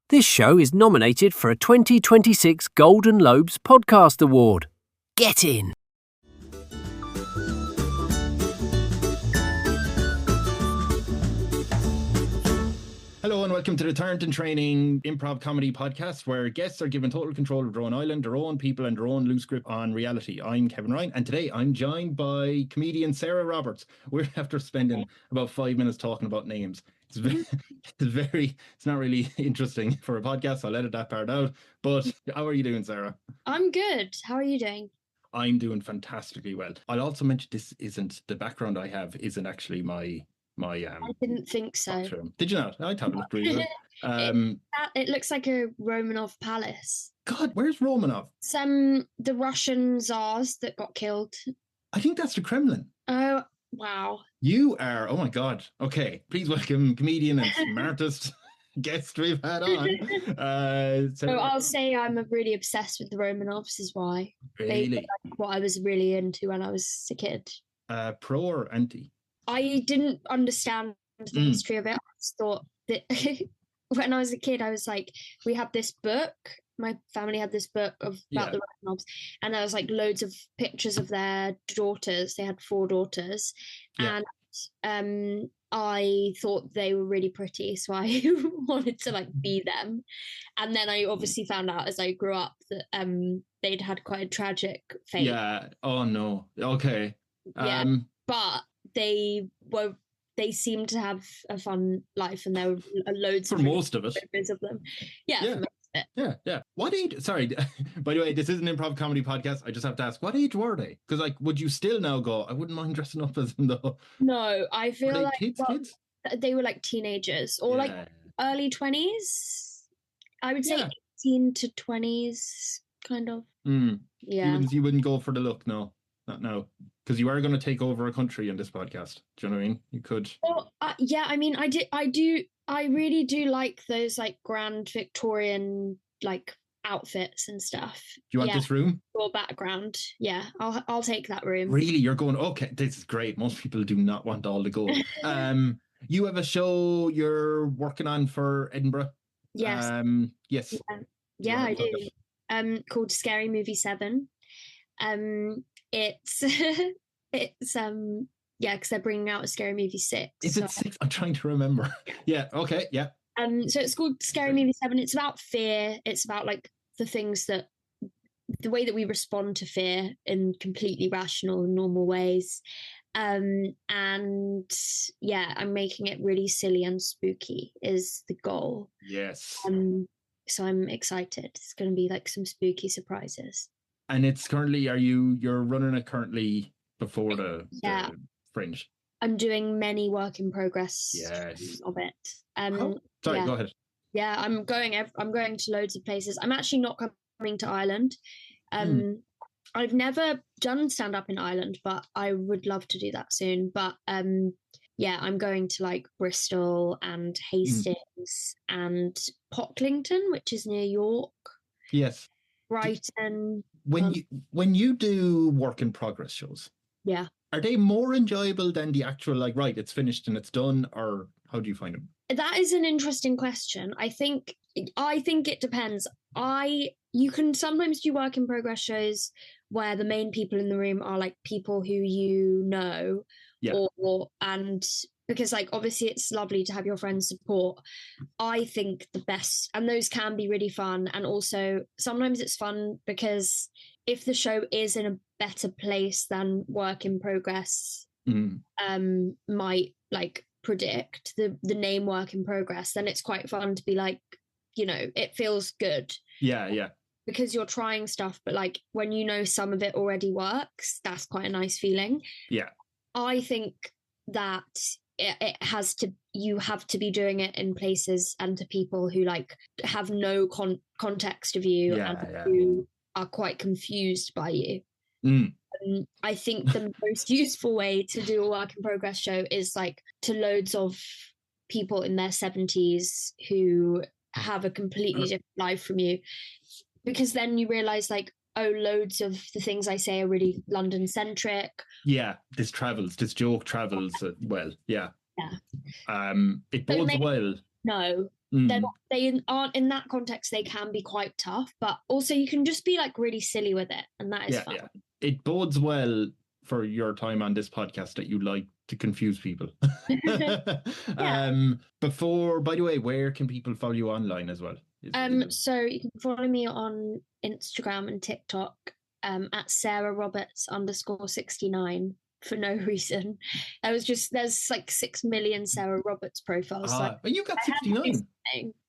This show is nominated for a 2026 Golden Lobes Podcast Award. Get in! Hello and welcome to the Tyrant and Training improv comedy podcast, where guests are given total control of their own island, their own people and their own loose grip on reality. I'm Kevin Ryan, and today I'm joined by comedian Sarah Roberts. We're after spending about 5 minutes talking about names. It's not really interesting for a podcast, so I'll edit that part out. But how are you doing, Sarah? I'm good. How are you doing? I'm doing fantastically well. I'll also mention the background I have isn't actually my I didn't think so. bathroom. Did you not? I thought it looked really good. It looks like a Romanov palace. God, where's Romanov? The Russian czars that got killed. I think that's the Kremlin. Oh, wow. You are, oh my God. Okay, please welcome comedian and smartest guest we've had on. So I'll say I'm really obsessed with the Romanovs is why. Really? They were like what I was really into when I was a kid. Pro or anti? I didn't understand the history of it. I just thought that when I was a kid, I was like, we had this book. My family had this book about the Romanovs, and there was like loads of pictures of their daughters. They had 4 daughters, and I thought they were really pretty, so I wanted to like be them. And then I obviously found out as I grew up that they'd had quite a tragic fate. Yeah. Oh no. Okay. Yeah. But they seemed to have a fun life, and there were loads for most of it. Of them. Yeah. For most of it. Yeah. What age? Sorry, by the way, this is an improv comedy podcast. I just have to ask, what age were they? Because like, would you still now go, I wouldn't mind dressing up as them though? No, I feel like kids? They were like teenagers or like early 20s. I would say 18 to 20s, kind of. Yeah. You wouldn't go for the look, no. Not now, because you are going to take over a country in this podcast. Do you know what I mean? You could. Well, yeah. I mean, I really do like those like grand Victorian like outfits and stuff. Do you want this room? Or background? Yeah, I'll take that room. Really, you're going? Okay, this is great. Most people do not want all the gold. You have a show you're working on for Edinburgh. Yes. Yes. Yeah, I do. Called Scary Movie 7. It's because they're bringing out a Scary Movie 6. Is it 6? I'm trying to remember. Yeah. Okay. Yeah. So it's called Scary Movie 7. It's about fear. It's about like the way that we respond to fear in completely rational and normal ways. And yeah, I'm making it really silly and spooky is the goal. Yes. So I'm excited. It's going to be like some spooky surprises. And it's currently, you're running it currently before the Fringe? I'm doing many work in progress of it. Sorry, go ahead. Yeah, I'm going to loads of places. I'm actually not coming to Ireland. I've never done stand-up in Ireland, but I would love to do that soon. But yeah, I'm going to like Bristol and Hastings and Pocklington, which is near York. Yes. Brighton. When you do work in progress shows, are they more enjoyable than the actual like, right, it's finished and it's done, or how do you find them? That is an interesting question. I think it depends. You can sometimes do work in progress shows where the main people in the room are like people who you know, and because like obviously it's lovely to have your friends support. I think the best, and those can be really fun, and also sometimes it's fun because if the show is in a better place than work in progress might like predict the name work in progress, then it's quite fun to be like, you know, it feels good. Yeah. Because you're trying stuff, but like when you know some of it already works, that's quite a nice feeling. Yeah. I think that you have to be doing it in places and to people who like have no context of you who are quite confused by you. I think the most useful way to do a work in progress show is like to loads of people in their 70s who have a completely different life from you, because then you realize like, oh, loads of the things I say are really London centric. Yeah, this joke travels well. Yeah. It bodes well. No, they aren't in that context. They can be quite tough, but also you can just be like really silly with it, and that is fun. Yeah. It bodes well for your time on this podcast that you like to confuse people. Before, by the way, where can people follow you online as well? So you can follow me on Instagram and TikTok at Sarah Roberts _69 for no reason. There's like 6 million Sarah Roberts profiles. You got 69.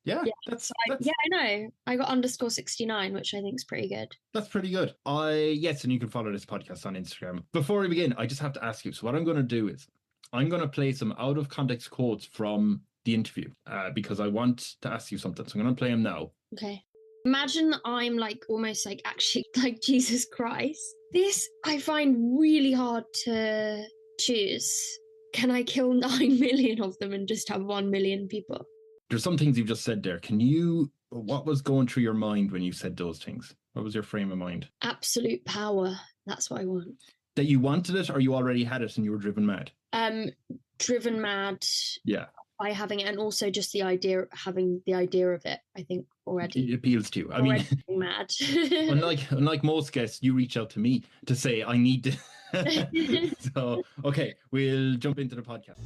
Yeah, that's yeah, I know. I got _69, which I think is pretty good. That's pretty good. Yes, and you can follow this podcast on Instagram. Before we begin, I just have to ask you. So what I'm going to do is I'm going to play some out of context quotes from the interview because I want to ask you something. So I'm going to play them now. Okay. Imagine I'm like almost like actually like Jesus Christ. This I find really hard to choose. Can I kill 9 million of them and just have 1 million people? There's some things you've just said there. What was going through your mind when you said those things? What was your frame of mind? Absolute power. That's what I want. That you wanted it, or you already had it and you were driven mad? Driven mad. Yeah. By having it, and also just having the idea of it, I think already it appeals to you. I mean, mad. unlike most guests, you reach out to me to say I need to. So, okay, we'll jump into the podcast.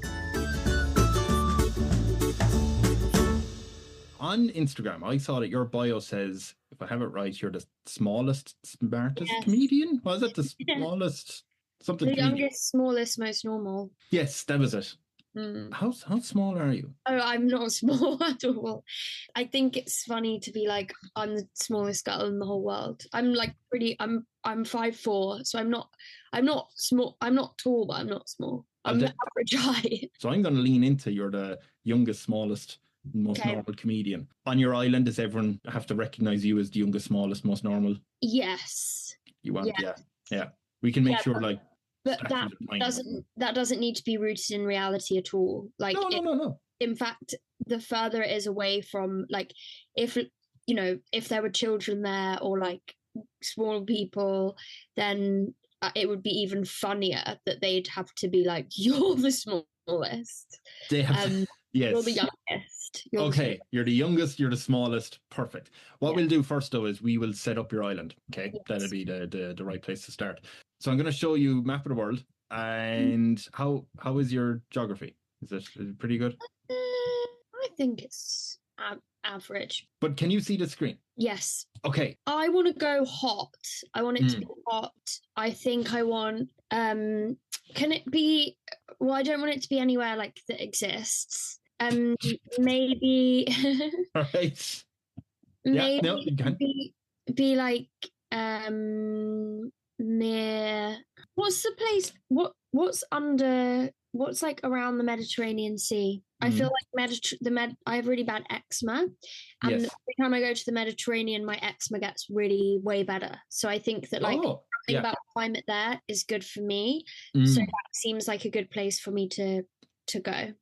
On Instagram, I saw that your bio says, if I have it right, you're the smartest comedian. Was it the smallest something? The youngest, smallest, most normal. Yes, that was it. How small are you? Oh, I'm not small at all. I think it's funny to be like, I'm the smallest girl in the whole world. I'm like I'm 5'4", so I'm not small. I'm not tall, but I'm not small. I'm the average height. So I'm going to lean into you're the youngest, smallest, most normal comedian. On your island, does everyone have to recognize you as the youngest, smallest, most normal? Yes. You want, yeah. We can make sure, like, but that doesn't need to be rooted in reality at all. Like, no. In fact, the further it is away from, like, if there were children there or like small people, then it would be even funnier that they'd have to be like, you're the smallest. They have yes. You're the youngest. You're the youngest, you're the smallest. Perfect. What we'll do first, though, is we will set up your island. Okay, yes. That'll be the right place to start. So I'm going to show you map of the world. And how is your geography? Is it pretty good? I think it's average. But can you see the screen? Yes. Okay. I want to go hot. I want it to be hot. I think I want... can it be... Well, I don't want it to be anywhere like that exists. Maybe... All right. Maybe be like... near... What's the place... What's like around the Mediterranean Sea? I feel like I have really bad eczema, and every time I go to the Mediterranean, my eczema gets really way better. So I think that something about climate there is good for me. So that seems like a good place for me to go.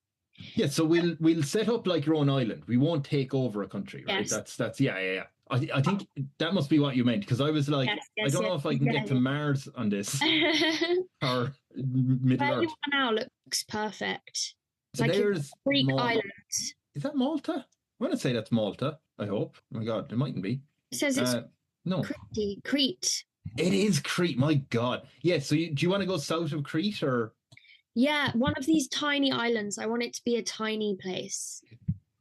Yeah, so we'll set up like your own island. We won't take over a country, right? Yes. That's yeah. I think that must be what you meant, because I was like, I don't know if I can get to Mars on this or Middle Earth. Where you are now looks perfect. So like there's Greek island. Is that Malta? I want to say that's Malta. I hope. Oh my God, it mightn't be. It says it's no Crete. It is Crete. My God. Yeah. So do you want to go south of Crete or? Yeah, one of these tiny islands. I want it to be a tiny place.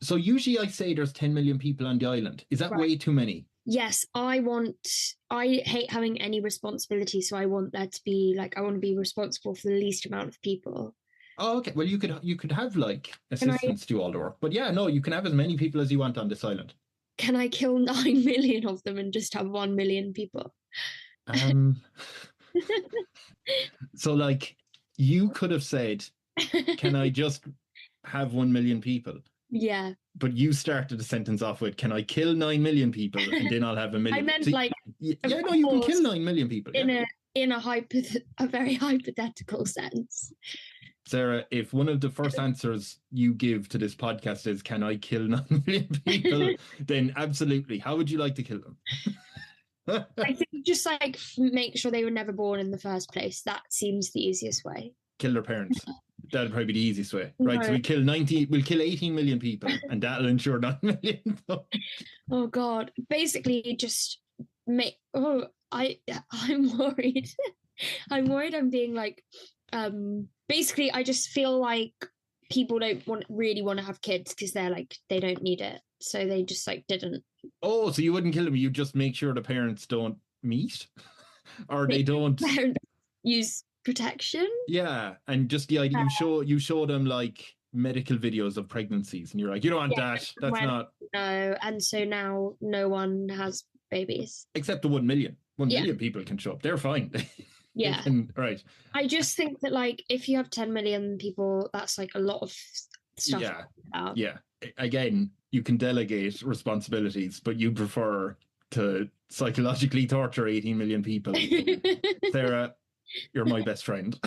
So usually I say there's 10 million people on the island. Is that way too many? Yes, I hate having any responsibility, so I want there to be I want to be responsible for the least amount of people. Oh, okay. Well, you could have like assistants do all the work. But yeah, no, you can have as many people as you want on this island. Can I kill 9 million of them and just have 1 million people? So like you could have said, can I just have 1 million people? Yeah. But you started the sentence off with, can I kill 9 million people and then I'll have 1 million? I meant you can kill 9 million people. In a very hypothetical sense. Sarah, if one of the first answers you give to this podcast is, can I kill 9 million people? Then absolutely. How would you like to kill them? I think just make sure they were never born in the first place. That seems the easiest way. Kill their parents. That'd probably be the easiest way, right? No. So we'll kill 18 million people, and that'll ensure 9 million. Oh God. Basically, just make. Oh, I'm worried. I'm worried. I'm being like. Basically, I just feel like people don't really want to have kids because they're like they don't need it, so they just like didn't. Oh, so you wouldn't kill them? You just make sure the parents don't meet, or they don't use protection. Yeah, and just the idea you show them like medical videos of pregnancies, and you're like, you don't want that. That's not. No, and so now no one has babies Except the 1 million. 1 million people can show up. They're fine. Yeah. Right. I just think that like if you have 10 million people, that's like a lot of stuff. Yeah. Again, you can delegate responsibilities, but you prefer to psychologically torture 18 million people. Sarah, you're my best friend.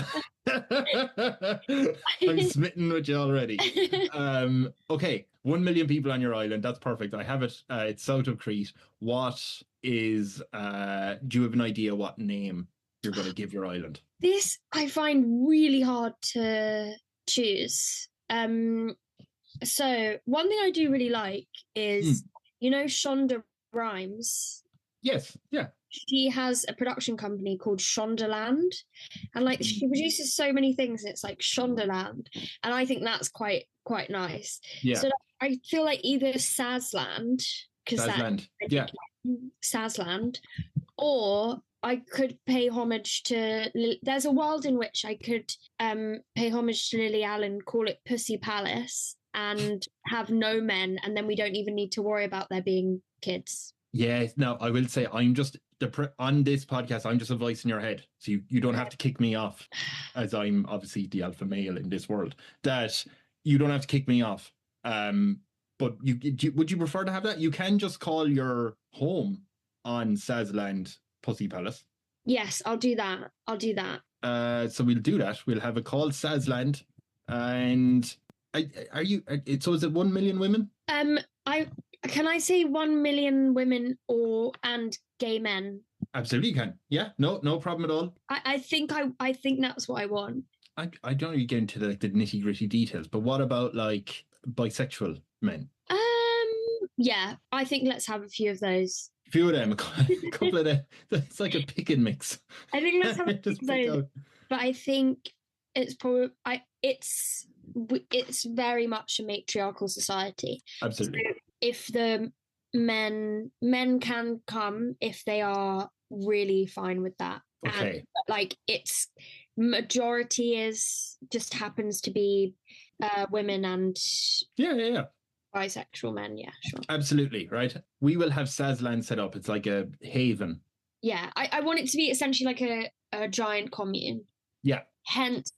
I'm smitten with you already. Okay, 1 million people on your island. That's perfect. I have it. It's south of Crete. What is, do you have an idea what name you're going to give your island? This I find really hard to choose. So one thing I do really like is, Shonda Rhimes. Yes, yeah. She has a production company called Shondaland, and like she produces so many things, and it's like Shondaland, and I think that's quite nice. Yeah. So I feel like either Sazland, Sazland, or I could pay homage to. There's a world in which I could pay homage to Lily Allen, call it Pussy Palace, and have no men, and then we don't even need to worry about there being kids. Yeah, now I will say I'm just on this podcast, I'm just a voice in your head. So you don't have to kick me off, as I'm obviously the alpha male in this world. That you don't have to kick me off. But would you prefer to have that? You can just call your home on Sazland Pussy Palace. Yes, I'll do that. So we'll do that. We'll have it called Sazland. And so is it 1 million women? Can I say 1 million women and gay men? Absolutely, you can. Yeah, no problem at all. I think that's what I want. I don't really get into the nitty gritty details, but what about like bisexual men? Yeah, I think let's have a few of those. A few of them, a couple of them. It's like a pick and mix. I think let's have a few of those. But I think it's probably it's very much a matriarchal society. Absolutely. So if the men can come if they are really fine with that. Okay. And, like it's majority just happens to be women and yeah. Bisexual men, yeah, sure. Absolutely, right. We will have Sazland set up. It's like a haven. Yeah, I want it to be essentially like a giant commune. Yeah. Hence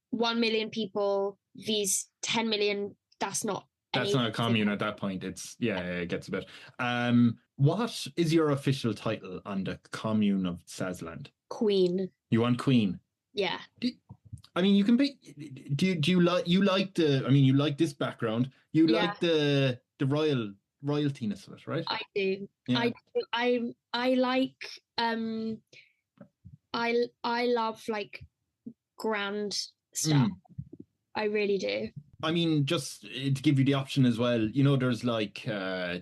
1 million people, these 10 million, that's not a commune at that point. It's it gets a bit. What is your official title on the commune of Sazland? Queen. You want queen? Yeah. I mean, you can be. Do you like this background? You like the royaltiness of it, right? I do. Yeah. I like. I love like grand stuff. I really do. I mean, just to give you the option as well, there's like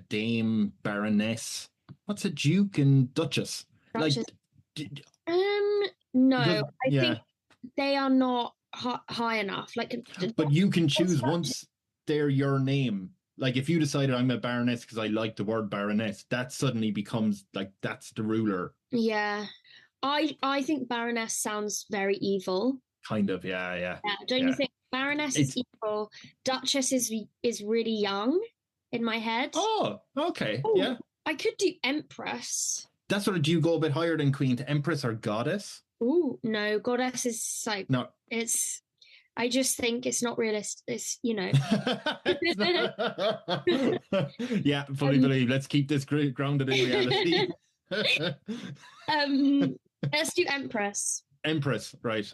Dame, Baroness. What's a Duke and Duchess? Duchess. No, I think they are not high enough. Like, but you can choose once they're your name. Like, if you decided I'm a Baroness because I like the word Baroness, that suddenly becomes like that's the ruler. Yeah, I think Baroness sounds very evil. Kind of, yeah. Don't you think? Baroness is evil. Duchess is really young in my head. Oh, okay. Ooh, yeah. I could do Empress. That's what, do you go a bit higher than Queen to Empress or Goddess? Ooh, no, Goddess is like no. I just think it's not realistic. It's yeah, fully believe. Let's keep this grounded in reality. Let's do Empress. Empress, right.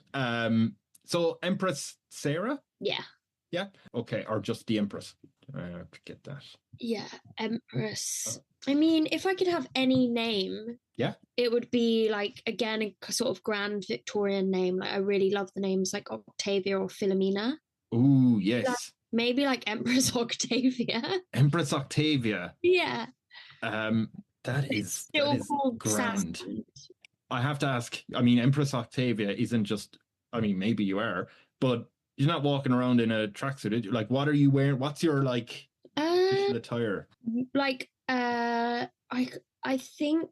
So Empress Sarah? Yeah. Yeah? Okay, or just the Empress. Get that. Yeah, Empress I mean, if I could have any name, Yeah. it would be like, again, a sort of grand Victorian name. Like I really love the names like Octavia or Philomena. Ooh, Like, yes. maybe like Empress Octavia. Empress Octavia. Yeah. That is Still called grand. Sassy. I have to ask, I mean, Empress Octavia isn't just, I mean, maybe you are, but you're not walking around in a tracksuit. Like, what are you wearing? What's your like attire? Like I think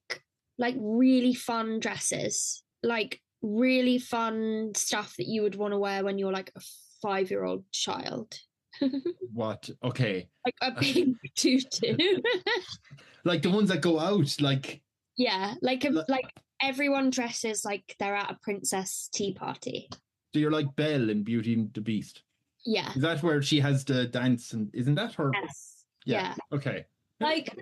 like really fun dresses, like really fun stuff that you would want to wear when you're like a 5-year-old child. What? Okay. Like a pink tutu. Like the ones that go out, like. Yeah, like everyone dresses like they're at a princess tea party. So you're like Belle in Beauty and the Beast. Yeah. Is that where she has the dance and isn't that her? Yes. Yeah. Okay. Like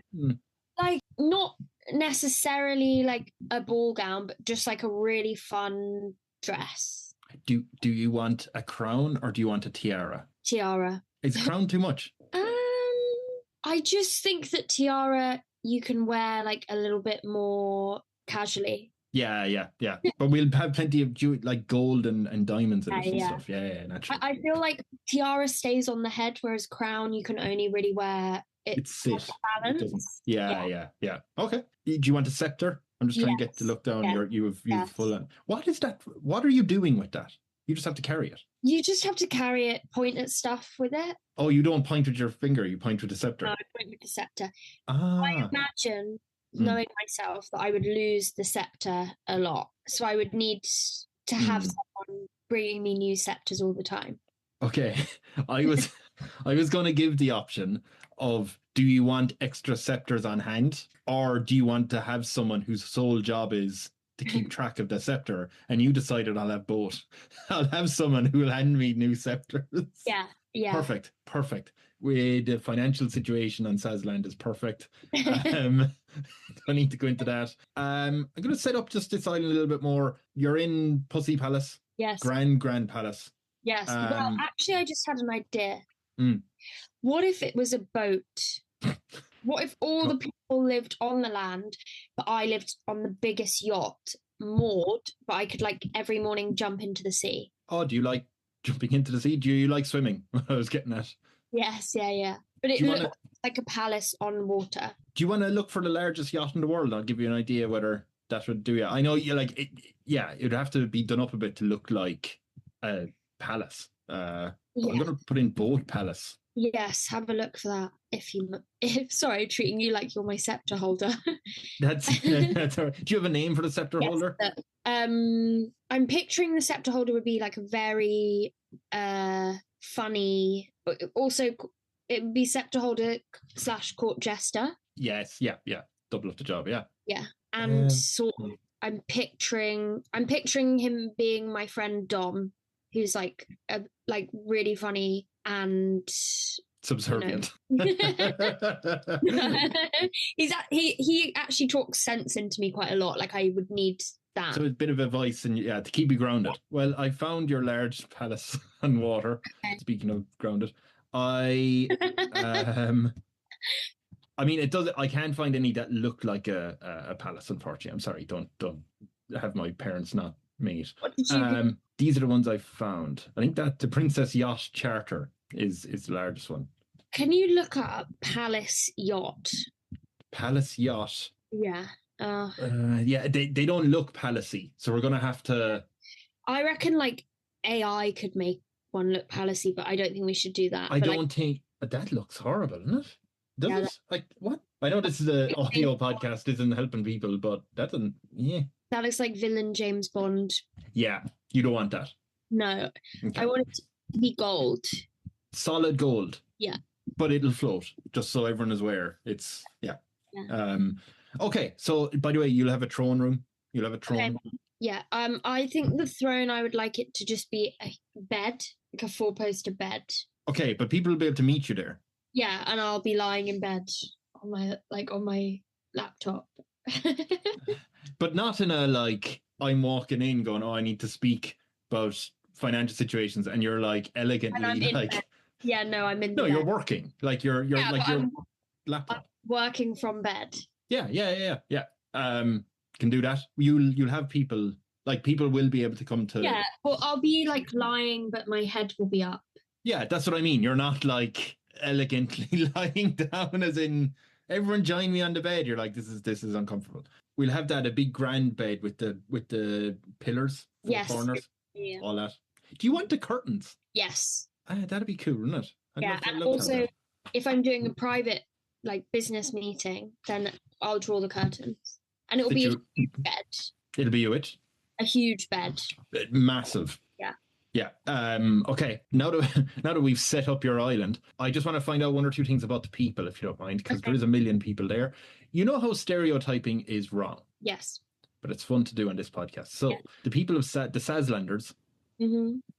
not necessarily like a ball gown, but just like a really fun dress. Do you want a crown or do you want a tiara? Tiara. Is crown too much? I just think that tiara you can wear like a little bit more casually. Yeah. But we'll have plenty of like gold and diamonds in it and stuff. Yeah, naturally. I feel like tiara stays on the head, whereas crown you can only really wear it's sit. Balance. Yeah. Okay. Do you want a scepter? I'm just trying to get to look down. Yeah. You've full on. What is that? What are you doing with that? You just have to carry it. You just have to carry it, point at stuff with it. Oh, you don't point with your finger, you point with the scepter. No, I point with the scepter. Ah. I imagine, knowing myself, that I would lose the scepter a lot. So I would need to have someone bringing me new scepters all the time. Okay. I was going to give the option of, do you want extra scepters on hand, or do you want to have someone whose sole job is to keep track of the scepter? And you decided I'll have both. I'll have someone who will hand me new scepters. Yeah. Perfect. With the financial situation on Sazland is perfect. Don't need to go into that. I'm going to set up just this island a little bit more. You're in Pussy Palace. Yes. Grand Palace. Yes. Well, actually, I just had an idea. Mm. What if it was a boat? What if all the people lived on the land, but I lived on the biggest yacht, moored, but I could like every morning jump into the sea? Oh, do you like jumping into the sea? Do you like swimming? I was getting at. Yes, yeah. But it looked like a palace on water. Do you want to look for the largest yacht in the world? I'll give you an idea whether that would do you. I know you like it. Yeah, it'd have to be done up a bit to look like a palace. I'm going to put in boat palace. Yes, have a look for that. Sorry, treating you like you're my scepter holder. That's all right. Do you have a name for the scepter holder? I'm picturing the scepter holder would be like a very funny. Also, it would be scepter holder / court jester. Yes, yeah. Double up the job, yeah. Yeah, and sort of, I'm picturing him being my friend Dom, who's like really funny and subservient. He actually talks sense into me quite a lot. Like I would need that. So a bit of advice and to keep you grounded. Well, I found your large palace on water. Okay. Speaking of grounded, I mean, it does. I can't find any that look like a palace. Unfortunately, I'm sorry. Don't have my parents not mate. What did you these are the ones I found. I think that the Princess Yacht Charter is the largest one. Can you look up Palace Yacht? Palace Yacht. Yeah. Yeah, they don't look palacey, so we're gonna have to. I reckon like AI could make one look palacey, but I don't think we should do that. I don't think that looks horrible, isn't it? Does it? Like what? I know this is an audio podcast, isn't helping people, but that doesn't. Yeah. That looks like villain James Bond. Yeah, you don't want that. No, okay. I want it to be gold. Solid gold. Yeah. But it'll float, just so everyone is aware. It's yeah. Okay, so by the way, you'll have a throne room. You'll have a throne. Okay. Yeah. I think the throne, I would like it to just be a bed, like a 4-poster bed. Okay, but people will be able to meet you there. Yeah, and I'll be lying in bed on my laptop. But not in a like I'm walking in going, oh, I need to speak about financial situations, and you're like elegantly like. Yeah, no, I'm in. No, you're working. Like you're laptop. Working from bed. Yeah. Can do that. You'll have people, like, people will be able to come to. Yeah, well, I'll be like lying, but my head will be up. Yeah, that's what I mean. You're not like elegantly lying down, as in everyone join me on the bed. You're like, this is uncomfortable. We'll have that, a big grand bed with the pillars, four corners, all that. Do you want the curtains? Yes. That'd be cool, wouldn't it? And also, if I'm doing a private like business meeting, then I'll draw the curtains, and it'll be a huge bed. It'll be a huge bed, massive. Yeah. Okay. Now that we've set up your island, I just want to find out one or two things about the people, if you don't mind, because there is a million people there. You know how stereotyping is wrong. Yes. But it's fun to do on this podcast. So the people of the Sazlanders,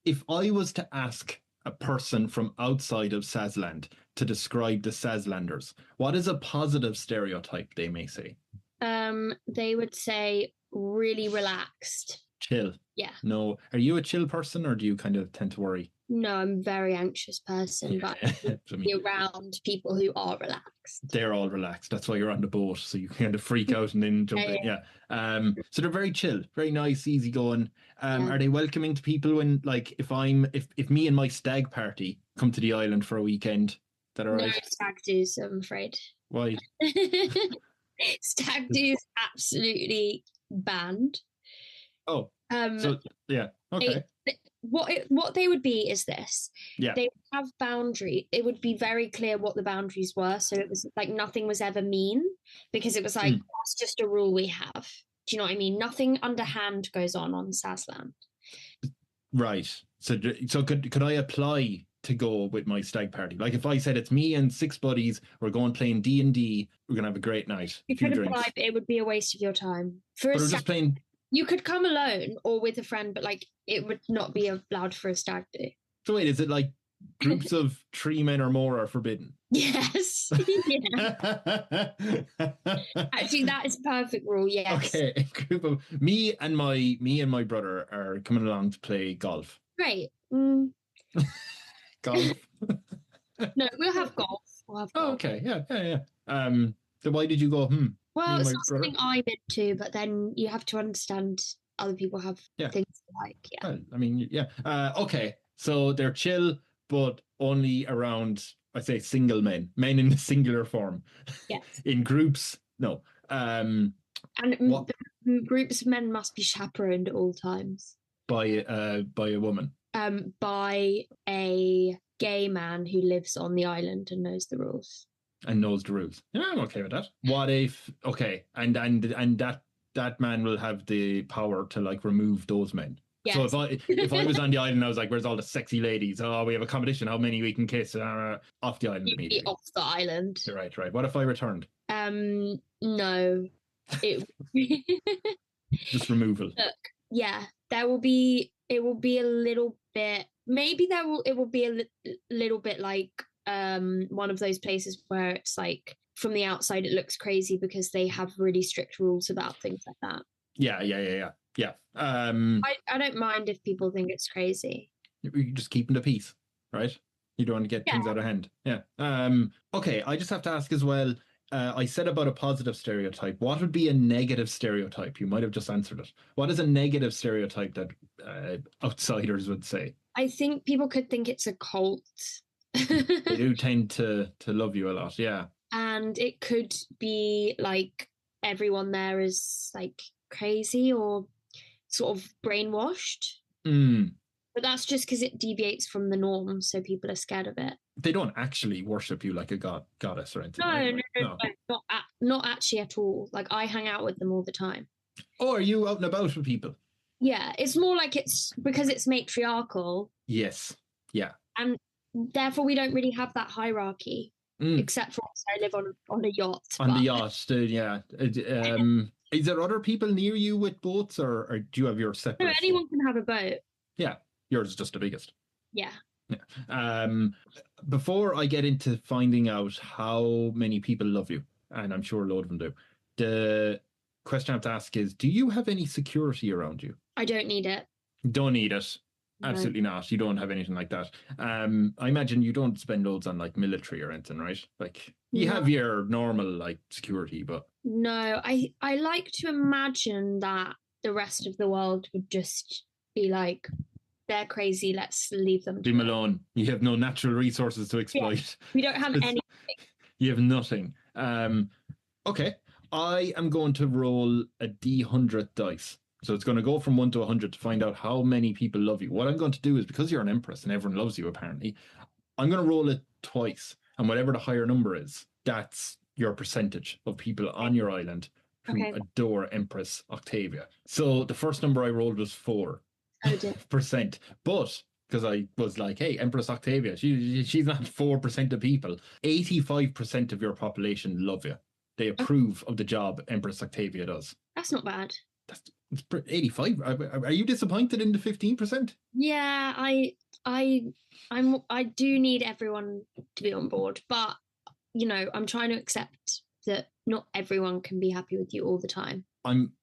if I was to ask a person from outside of Sazland to describe the Sazlanders, what is a positive stereotype they may say? They would say really relaxed. Chill. Yeah. No. Are you a chill person, or do you kind of tend to worry? No, I'm a very anxious person, but be around people who are relaxed. They're all relaxed. That's why you're on the boat, so you kind of freak out and then jump in. Yeah. So they're very chill, very nice, easygoing. Are they welcoming to people when, like, if me and my stag party come to the island for a weekend? That all right? No stag do's, I'm afraid. Why? Stag do's absolutely banned. Oh. So yeah. Okay. What they would be is this. Yeah. They would have boundary. It would be very clear what the boundaries were. So it was like nothing was ever mean, because it was like, that's just a rule we have. Do you know what I mean? Nothing underhand goes on Sazland. Right. So could I apply to go with my stag party? Like, if I said it's me and 6 buddies, we're going playing D&D, we're gonna have a great night. You could apply, but it would be a waste of your time. But we're just playing. You could come alone or with a friend, but like it would not be allowed for a stag do. So wait, is it like groups of 3 men or more are forbidden? Yes. Actually, that is a perfect rule. Yes. Okay, a group of me and my brother are coming along to play golf. Great. Golf. No, we'll have golf. Oh, okay. Yeah. So why did you go? Well, it's not something I'm into, but then you have to understand other people have things they like. Yeah. Well, I mean, yeah. Okay, so they're chill, but only around, I say, single men in the singular form. Yes. In groups, no. And groups of men must be chaperoned at all times. By a woman. By a gay man who lives on the island and knows the rules. Yeah, I'm okay with that. What if and that man will have the power to like remove those men. Yes. So if I was on the island, I was like, where's all the sexy ladies? Oh, we have a competition, how many we can kiss, off the island. You'd be off the island. Right. What if I returned? No. Just removal. Look, yeah, it will be a little bit, maybe it will be a little bit like one of those places where it's like from the outside it looks crazy because they have really strict rules about things like that. Yeah. I don't mind if people think it's crazy. You're just keeping the peace, right? You don't want to get things out of hand. Yeah. Okay, I just have to ask as well, I said about a positive stereotype. What would be a negative stereotype? You might have just answered it. What is a negative stereotype that outsiders would say? I think people could think it's a cult. They do tend to love you a lot, yeah. And it could be like everyone there is like crazy or sort of brainwashed. But that's just because it deviates from the norm, so people are scared of it. They don't actually worship you like a goddess or anything. No, not actually at all. Like, I hang out with them all the time. Oh, are you out and about with people? Yeah, it's more like it's because it's matriarchal. Yes, yeah. And therefore we don't really have that hierarchy, except for I live on a yacht. On the yacht, yeah. Is there other people near you with boats, or do you have your separate? No, anyone can have a boat. Yeah, yours is just the biggest. Yeah. Before I get into finding out how many people love you, and I'm sure a load of them do, the question I have to ask is, do you have any security around you? I don't need it. Don't need it. Absolutely not. You don't have anything like that. I imagine you don't spend loads on like military or anything, right? Like you No. have your normal like security, but No, I like to imagine that the rest of the world would just be like, they're crazy, let's leave them leave to them it. alone. You have no natural resources to Yeah, exploit. we don't have It's- any. You have nothing. Okay. I am going to roll a D100 dice. So it's going to go from 1 to 100 to find out how many people love you. What I'm going to do is, because you're an empress and everyone loves you apparently, I'm going to roll it twice. And whatever the higher number is, that's your percentage of people on your island who Okay. adore Empress Octavia. So the first number I rolled was 4%. Oh dear. But because I was like, hey, Empress Octavia, she's not 4% of people. 85% of your population love you. They approve of the job Empress Octavia does. That's not bad. It's 85. Are you disappointed in the 15%? Yeah, I do need everyone to be on board, but you know, I'm trying to accept that not everyone can be happy with you all the time. I'm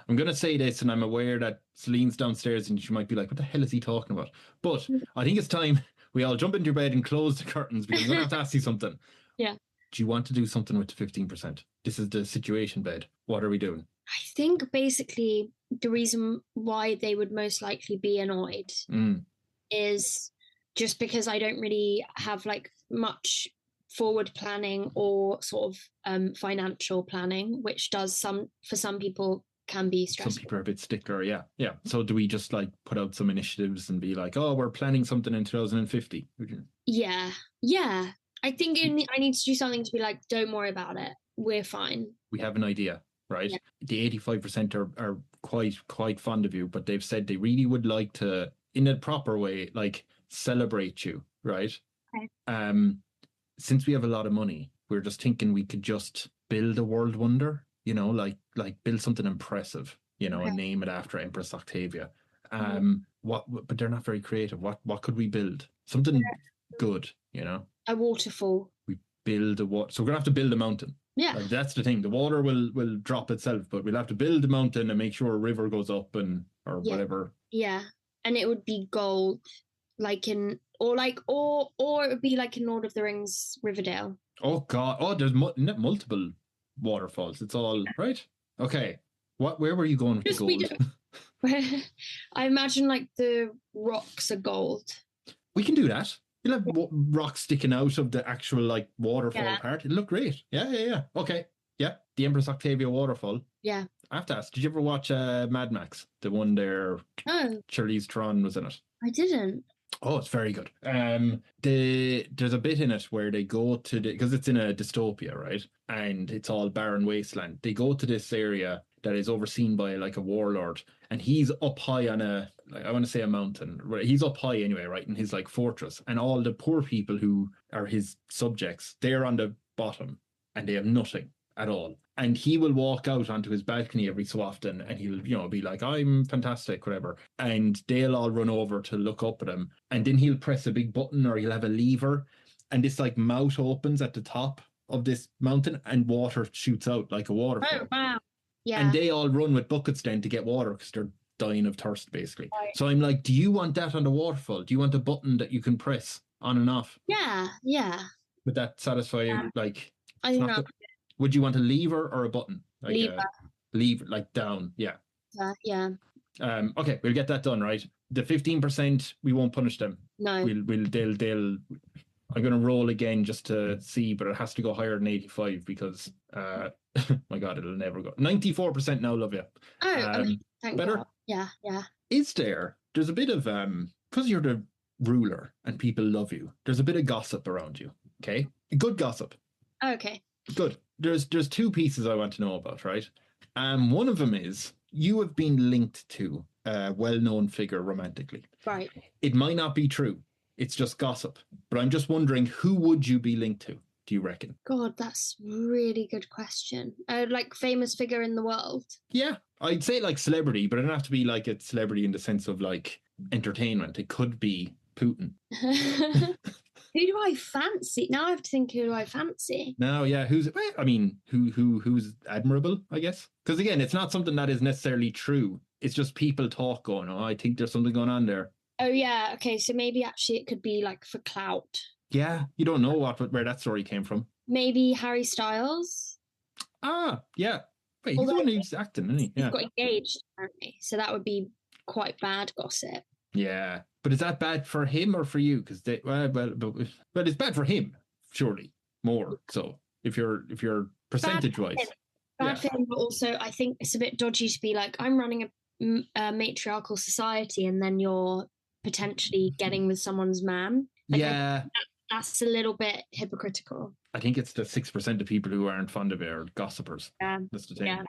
going to say this, and I'm aware that Celine's downstairs and she might be like, what the hell is he talking about? But I think it's time we all jump into your bed and close the curtains, because I'm going to have to ask you something. Yeah. Do you want to do something with the 15%? This is the situation bed. What are we doing? I think basically the reason why they would most likely be annoyed is just because I don't really have like much forward planning or sort of financial planning, which does for some people can be stressful. Some people are a bit stickler, yeah. So do we just like put out some initiatives and be like, oh, we're planning something in 2050? Yeah. I think I need to do something to be like, don't worry about it. We're fine. We have an idea, right? Yeah. The 85% are quite fond of you, but they've said they really would like to, in a proper way, like celebrate you, right? Okay. Since we have a lot of money, we're just thinking we could just build a world wonder, you know, like build something impressive, you know, and name it after Empress Octavia. But they're not very creative. What could we build? Something good, you know? A waterfall. We build a water. So we're gonna have to build a mountain. Yeah. Like, that's the thing. The water will drop itself, but we'll have to build a mountain and make sure a river goes up or whatever. Yeah. And it would be gold, like in or it would be like in Lord of the Rings Riverdale. Oh God! Oh, there's multiple waterfalls. It's all right. Okay. Where were you going with the gold? I imagine like the rocks are gold. We can do that. You'll have rocks sticking out of the actual like waterfall part. It'll look great. Yeah. Okay. Yeah. The Empress Octavia waterfall. Yeah. I have to ask, did you ever watch Mad Max? The one there. No. Charlize Theron was in it. I didn't. Oh, it's very good. There's a bit in it where they go to because it's in a dystopia, right? And it's all barren wasteland. They go to this area that is overseen by like a warlord, and he's up high on I want to say a mountain. Right? He's up high anyway, right? In his like fortress, and all the poor people who are his subjects, they're on the bottom, and they have nothing at all. And he will walk out onto his balcony every so often, and he'll, you know, be like, I'm fantastic, whatever. And they'll all run over to look up at him. And then he'll press a big button, or he'll have a lever, and this like mouth opens at the top of this mountain, and water shoots out like a waterfall. Oh, wow. Yeah. And they all run with buckets then to get water because they're dying of thirst, basically. Right. So I'm like, do you want that on the waterfall? Do you want a button that you can press on and off? Yeah. Would that satisfy you? Like, I think that. Would you want a lever or a button? Like lever. Lever, like down. Yeah. Yeah. Okay, we'll get that done, right? The 15%, we won't punish them. No. They'll. I'm going to roll again just to see, but it has to go higher than 85 because, my God, it'll never go. 94% now love you. Oh, thank better. God. Yeah. There's a bit of because you're the ruler and people love you. There's a bit of gossip around you. Okay, good gossip. Okay. Good. There's two pieces I want to know about, right? One of them is you have been linked to a well-known figure romantically. Right. It might not be true. It's just gossip. But I'm just wondering, who would you be linked to, do you reckon? God, that's a really good question. Like famous figure in the world? Yeah. I'd say like celebrity, but it doesn't have to be like a celebrity in the sense of like entertainment. It could be Putin. Who do I fancy? Now I have to think, who do I fancy? No, yeah, who's admirable, I guess? Because again, it's not something that is necessarily true. It's just people talk going, oh, I think there's something going on there. Oh yeah, okay, so maybe actually it could be like for clout. Yeah, you don't know where that story came from. Maybe Harry Styles. Ah, yeah. Wait, he's the Although one who's acting, isn't he? he's Yeah. got engaged apparently, so that would be quite bad gossip. Yeah. But is that bad for him or for you? Because but it's bad for him, surely. More so. If you're percentage wise. Bad for him, but also I think it's a bit dodgy to be like, I'm running a matriarchal society, and then you're potentially getting with someone's man. Like, Yeah. that's a little bit hypocritical. I think it's the 6% of people who aren't fond of it are gossipers. Yeah. That's the thing.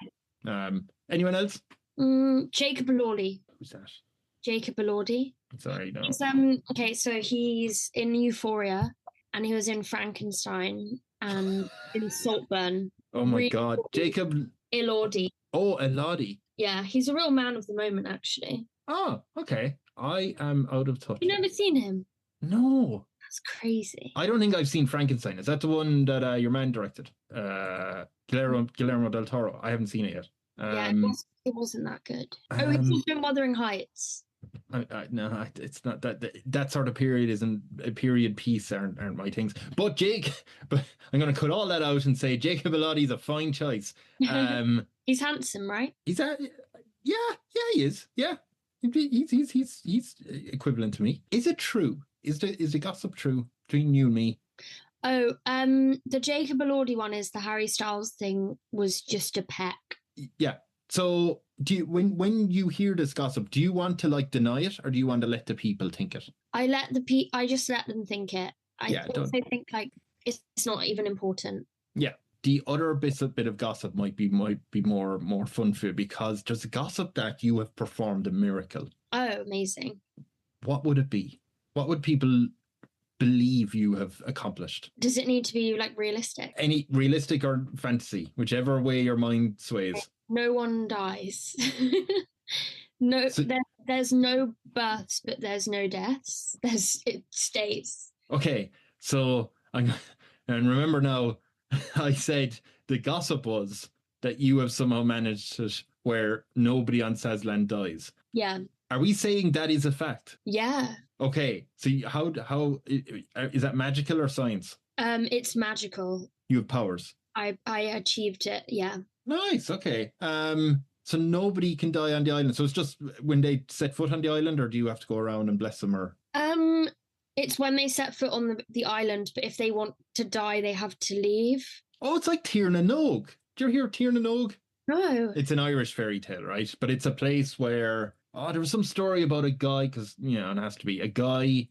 Yeah. Anyone else? Jacob Elordi. Who's that? Jacob Elordi. Sorry, no. He's, okay, so he's in Euphoria, and he was in Frankenstein and in Saltburn. Oh my God, Jacob Elordi. Oh, Elordi. Yeah, he's a real man of the moment, actually. Oh, okay. I am out of touch. You never seen him? No. That's crazy. I don't think I've seen Frankenstein. Is that the one that your man directed? Guillermo del Toro. I haven't seen it yet. Yeah, it wasn't that good. He's also in Wuthering Heights. No, it's not that sort of period isn't a period piece aren't my things. But I'm going to cut all that out and say Jacob Elordi's a fine choice. He's handsome, right? He's yeah, he is. Yeah, he's equivalent to me. Is it true? Is the gossip true between you and me? Oh, the Jacob Elordi one is the Harry Styles thing was just a peck. Yeah. So do you when you hear this gossip, do you want to like deny it or do you want to let the people think it? I just let them think it. I also think like it's not even important. Yeah. The other bit of gossip might be more fun for you because there's a gossip that you have performed a miracle. Oh, amazing. What would it be? What would people believe you have accomplished? Does it need to be like realistic? Any realistic or fantasy, whichever way your mind sways. No one dies. No, so, there's no births, but there's no deaths. It stays. Okay, so and remember now, I said the gossip was that you have somehow managed it where nobody on Sazland dies. Yeah. Are we saying that is a fact? Yeah. Okay, so how is that magical or science? It's magical. You have powers. I achieved it. Yeah. Nice. Okay. So nobody can die on the island. So it's just when they set foot on the island, or do you have to go around and bless them? Or it's when they set foot on the island. But if they want to die, they have to leave. Oh, it's like Tír na Nog. Did you hear Tír na Nog? No. It's an Irish fairy tale, right? But it's a place where there was some story about a guy because it has to be a guy.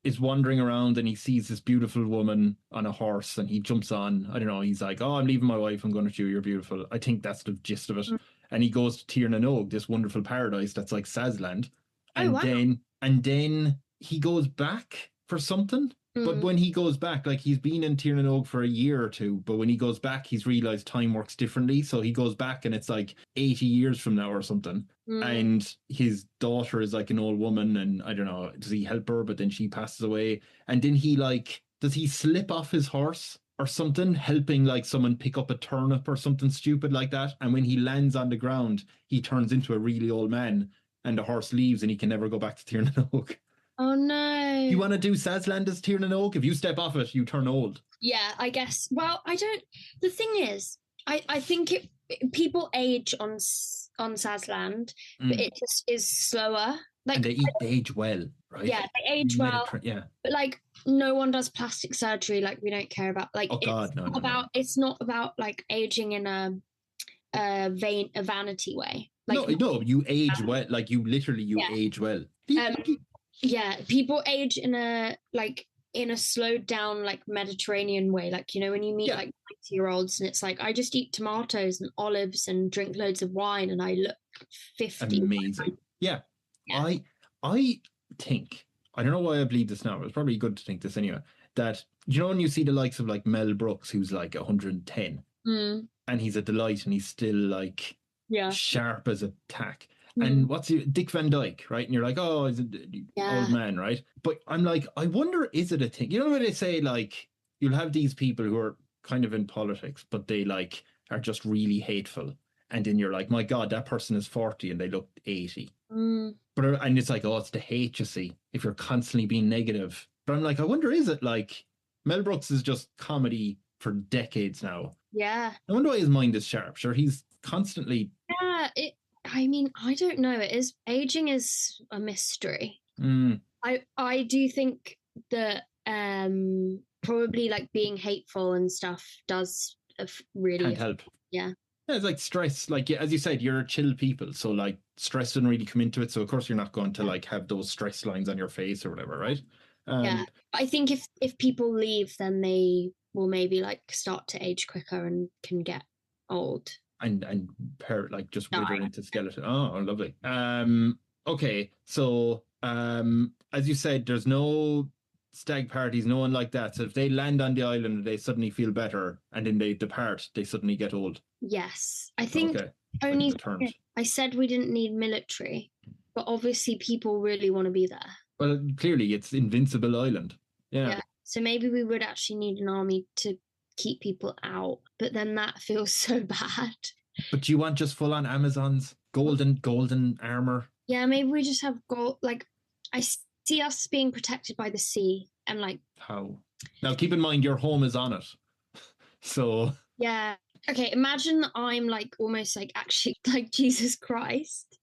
Is wandering around and he sees this beautiful woman on a horse and he jumps on. I don't know. He's like, "Oh, I'm leaving my wife. I'm going to you. You're beautiful." I think that's the gist of it. And he goes to Tír na Nog, this wonderful paradise that's like Sazland. And then he goes back for something. But when he goes back, like he's been in Tír na Nog for a year or two, but when he goes back, he's realized time works differently. So he goes back and it's like 80 years from now or something. And his daughter is like an old woman and I don't know, does he help her? But then she passes away. And then does he slip off his horse or something, helping like someone pick up a turnip or something stupid like that? And when he lands on the ground, he turns into a really old man and the horse leaves and he can never go back to Tír na Nog. Oh no. You want to do Sazland as Tír na Nog? If you step off it, you turn old. Yeah, I guess. Well, I don't. The thing is, I think people age on Sazland, but it just is slower. Like, and they age well, right? Yeah, they age well. Yeah. But like no one does plastic surgery. Like we don't care about like it's not about like aging in a vanity way. Like no, you age well. Like you literally age well. Yeah, people age in a slowed down like Mediterranean way. Like, when you meet like 90-year-olds and it's like, I just eat tomatoes and olives and drink loads of wine and I look 50. Amazing. Yeah. I think, I don't know why I believe this now, but it's probably good to think this anyway, that, when you see the likes of like Mel Brooks, who's like 110 and he's a delight and he's still like sharp as a tack. And Dick Van Dyke, right? And you're like, oh, he's an old man, right? But I'm like, I wonder, is it a thing? You know when they say like, you'll have these people who are kind of in politics, but they like are just really hateful. And then you're like, my God, that person is 40 and they look 80. and it's like, oh, it's the hate, you see, if you're constantly being negative. But I'm like, I wonder, is it like Mel Brooks is just comedy for decades now? Yeah. I wonder why his mind is sharp. Sure, he's constantly. Yeah, I mean, I don't know. Aging is a mystery. Mm, I do think that probably like being hateful and stuff does really can't help. Yeah. Yeah, it's like stress. Like, as you said, you're chill people, so like stress doesn't really come into it. So of course you're not going to like have those stress lines on your face or whatever, right? Yeah. I think if people leave, then they will maybe like start to age quicker and can get old. And like just wither into skeleton. Oh, lovely. Okay, so as you said, there's no stag parties, no one like that. So if they land on the island, they suddenly feel better, and then they depart, they suddenly get old. Yes, I think Okay. only I said we didn't need military, but obviously people really want to be there. Well, clearly it's Invincible Island. Yeah. So maybe we would actually need an army to keep people out, but then that feels so bad. But do you want just full on Amazons, golden armor? Yeah, maybe we just have gold. Like, I see us being protected by the sea, and like how? Now, keep in mind your home is on it, so yeah. Okay, imagine I'm like almost like actually like Jesus Christ,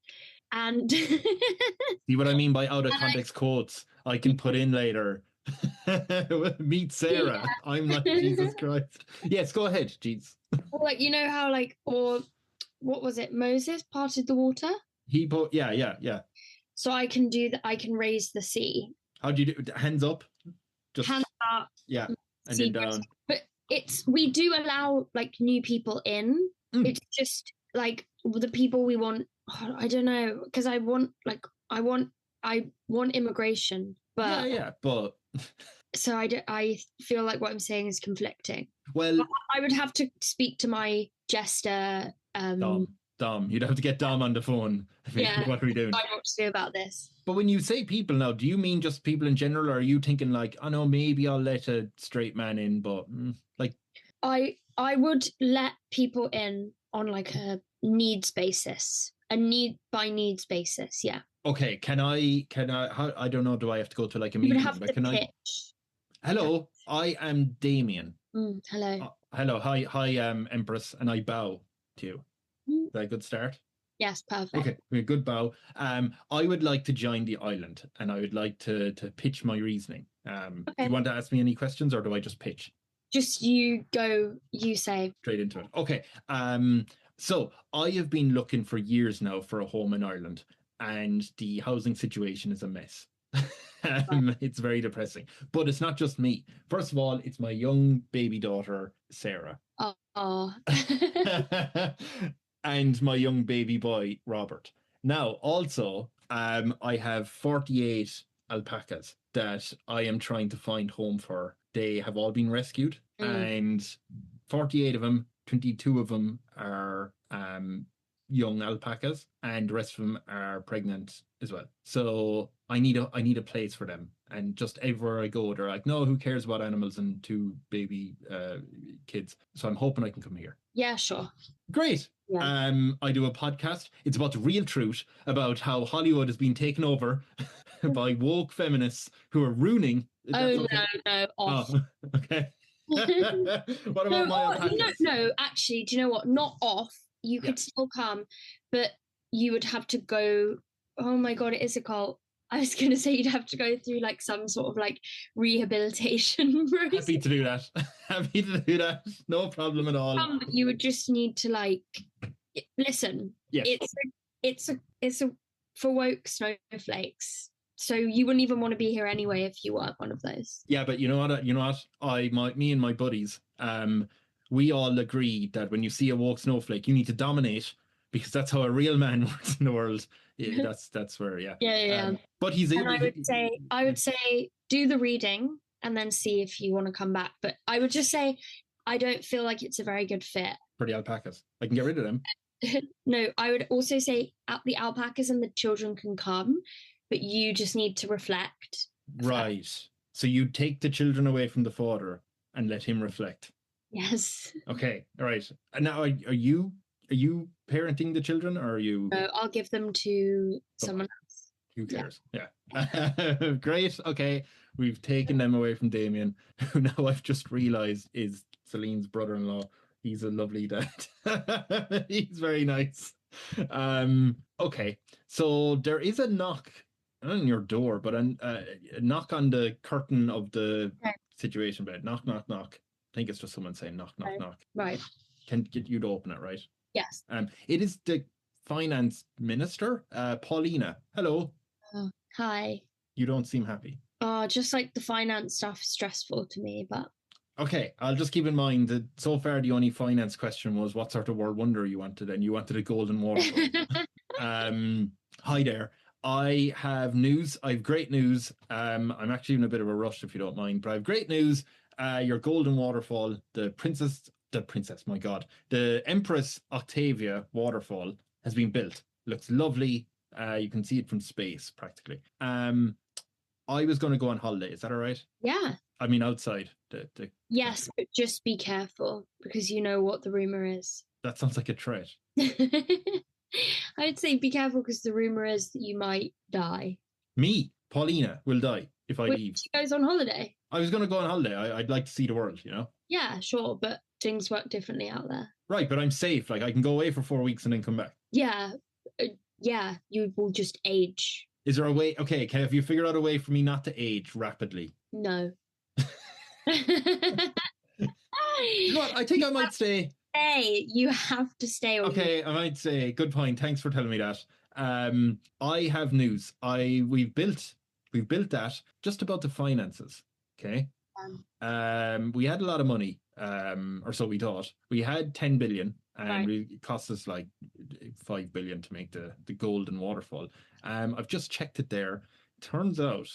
and see what I mean by out of context quotes. I can put in later. Meet Sarah. Yeah. I'm like Jesus Christ. Yes, go ahead, jeez. Or like, you know how like, or what was it? Moses parted the water. Yeah. So I can do that. I can raise the sea. How do you do? Hands up. Just hands up. Yeah, and then down. But we do allow like new people in. It's just like the people we want. Oh, I don't know, because I want immigration, but yeah, but so I feel like what I'm saying is conflicting. Well, but I would have to speak to my jester. Dom. You'd have to get Dom on the phone. Yeah. What are we doing? I know what to do about this. But when you say people now, do you mean just people in general, or are you thinking like, oh no, maybe I'll let a straight man in, but like I would let people in on like a needs basis, a need by needs basis. Yeah. Okay. Can I? I don't know. Do I have to go to like a meeting? But can pitch. Hello, I am Damien. Hello. Hello. Hi, Empress, and I bow to you. Is that a good start? Yes, perfect. Okay, good bow. I would like to join the island, and I would like to pitch my reasoning. Do you want to ask me any questions, or do I just pitch? Just you go, you say. Straight into it. Okay. So I have been looking for years now for a home in Ireland, and the housing situation is a mess. It's very depressing. But it's not just me. First of all, it's my young baby daughter, Sarah. Oh. And my young baby boy, Robert. Now, also, I have 48 alpacas that I am trying to find home for. They have all been rescued, and 48 of them, 22 of them are young alpacas, and the rest of them are pregnant as well. So I need a place for them. And just everywhere I go, they're like, no, who cares about animals and two baby kids? So I'm hoping I can come here. Yeah, sure. Great. Yeah. I do a podcast. It's about the real truth about how Hollywood has been taken over by woke feminists who are ruining. No, off. Oh, okay. What about my alpacas? No, actually, do you know what? Not off. You could still come, but you would have to go. Oh my God, it is a cult. I was going to say you'd have to go through like some sort of like rehabilitation process. Happy to do that. Happy to do that. No problem at all. You would just need to like listen. Yes. It's a for woke snowflakes. So you wouldn't even want to be here anyway if you weren't one of those. Yeah, but you know what? Me and my buddies, we all agree that when you see a woke snowflake, you need to dominate, because that's how a real man works in the world. Yeah, that's where, yeah. Yeah. But he's. And I would say, do the reading and then see if you want to come back. But I would just say, I don't feel like it's a very good fit for the alpacas. I can get rid of them. No, I would also say the alpacas and the children can come, but you just need to reflect. Right. So you take the children away from the father and let him reflect. Yes. Okay. All right. And now, are you parenting the children, or are you? No, I'll give them to someone else. Who cares? Yeah. Great. Okay. We've taken them away from Damien, who now I've just realized is Celine's brother-in-law. He's a lovely dad. He's very nice. Okay. So there is a knock, not on your door, but a knock on the curtain of the situation bed. Knock, knock, knock. I think it's just someone saying knock, knock, knock. Right. Can get you to open it, right? Yes. It is the finance minister, Paulina. Hello. Oh, hi. You don't seem happy. Just like the finance stuff is stressful to me, but Okay, I'll just keep in mind that so far the only finance question was what sort of world wonder you wanted, and you wanted a golden waterfall. Hi there. I have news. I have great news. I'm actually in a bit of a rush if you don't mind, but I have great news. Your golden waterfall, the Empress Octavia waterfall has been built. Looks lovely. You can see it from space practically. I was going to go on holiday. Is that all right? yeah. I mean, outside. Yes, but just be careful because you know what the rumor is. That sounds like a threat. I'd say be careful because the rumor is that you might die. Me, Paulina, will die if I leave. She goes on holiday. I was going to go on holiday. I'd like to see the world, you know? Yeah, sure, but things work differently out there. Right, but I'm safe. Like, I can go away for 4 weeks and then come back. Yeah, you will just age. Is there a way? Okay, have you figured out a way for me not to age rapidly? No. You know what? I think I might stay. You have to stay. Okay, I might say. Good point. Thanks for telling me that. I have news. We've built that just about the finances. Okay. We had a lot of money, or so we thought. We had 10 billion, and it cost us like 5 billion to make the golden waterfall. I've just checked it there. Turns out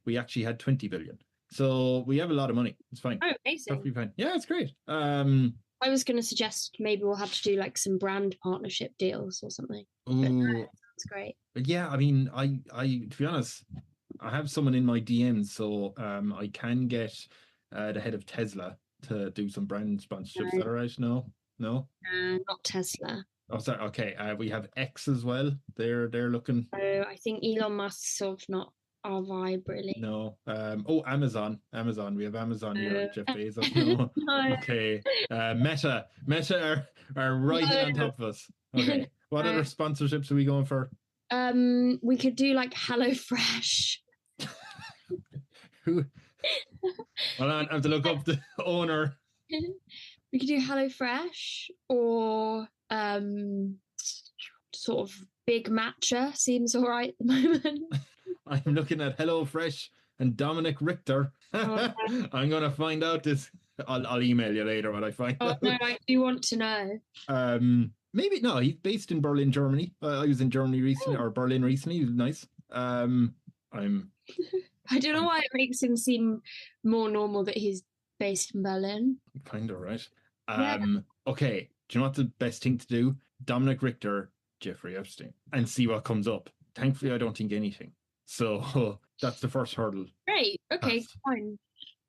we actually had 20 billion. So we have a lot of money. It's fine. Oh, amazing. Perfectly fine. Yeah, it's great. I was going to suggest maybe we'll have to do like some brand partnership deals or something. Ooh, that's great. But yeah, I mean, I to be honest, I have someone in my DMs, so I can get the head of Tesla to do some brand sponsorships. Is that all right? No, not Tesla. Oh, sorry. Okay, we have X as well. They're looking. Oh, I think Elon Musk's sort of not our vibe, really. No. Amazon. We have Amazon here. Jeff Bezos. No. No. Okay. Meta are right on top of us. Okay. What other sponsorships are we going for? We could do like HelloFresh. Who? Well, I have to look up the owner. We could do HelloFresh or sort of Big Matcha seems all right at the moment. I'm looking at HelloFresh and Dominic Richter. I'm going to find out this. I'll email you later what I find out. No, I do want to know. Maybe, no, he's based in Berlin, Germany. I was in Germany recently, or Berlin recently. He was nice. I don't know why it makes him seem more normal that he's based in Berlin. Kind of, right? Okay, do you know what the best thing to do? Dominic Richter, Jeffrey Epstein, and see what comes up. Thankfully, I don't think anything. So that's the first hurdle. Great. Okay, fine.